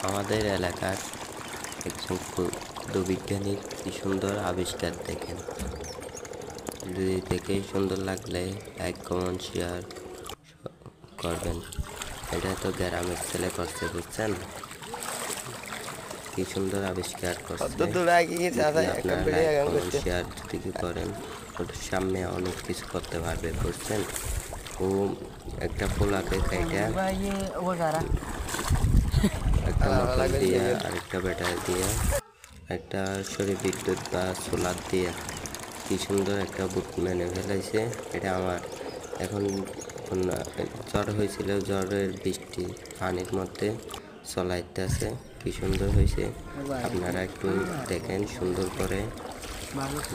আমাদের এলাকার একজন ক্ষুদ্র কি সুন্দর আবিষ্কার দেখেন। যদি দেখেই সুন্দর লাগলে লাইক কমেন্ট শেয়ার করবেন। এটা তো গ্রামের ছেলে করছে, বুঝছেন? কি সুন্দর আবিষ্কার করছে। আপনারা লাইক কমেন্ট শেয়ার যদি করেন ওটার সামনে অনেক কিছু করতে পারবে, বুঝছেন? ও একটা পোলাকে খাইটা একটা মোটর দিয়ে আরেকটা ব্যাটারি দিয়ে একটা সরি বিদ্যুৎ বা সোলার দিয়ে কি সুন্দর একটা বুট মেনে ফেলাইছে। এটা আমার এখন জ্বর হয়েছিল, জ্বরের বৃষ্টি পানির মধ্যে চলাইতে আছে, কি সুন্দর হয়েছে। আপনারা একটু দেখেন সুন্দর করে।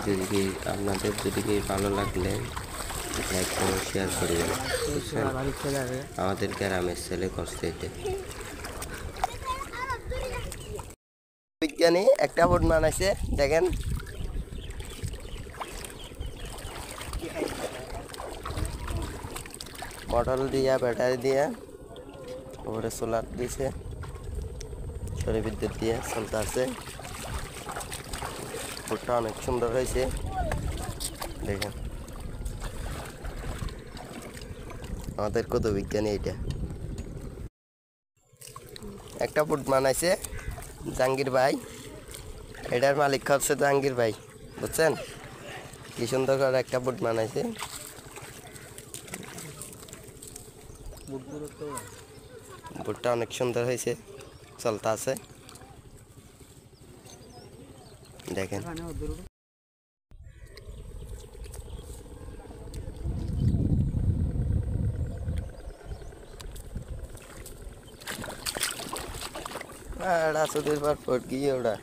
যদি কি আপনাদের যদি কি ভালো লাগলে লাইক কমেন্ট শেয়ার করবেন, বুঝছেন? আমাদের গ্রামের ছেলে করছে এটা। বিজ্ঞানী একটা বোর্ড বানাইছে, দেখেন। মোটর দিয়া ব্যাটারি দিয়া ওপরে সোলার দিছে, সৌর বিদ্যুৎ দিয়ে চলতে আছে। বোর্ডটা অনেক সুন্দর হয়েছে, দেখেন। আমাদের কত বিজ্ঞানী এটা একটা বোর্ড বানাইছে জাহাঙ্গীর ভাই। এটার মালিক হচ্ছে জাহাঙ্গীর ভাই, বুঝছেন? কি সুন্দর করে একটা বোর্ড বানাইছে। বোর্ডটা অনেক সুন্দর হয়েছে, চলতে আছে, দেখেন। সুধীর পর গিয়ে ওটা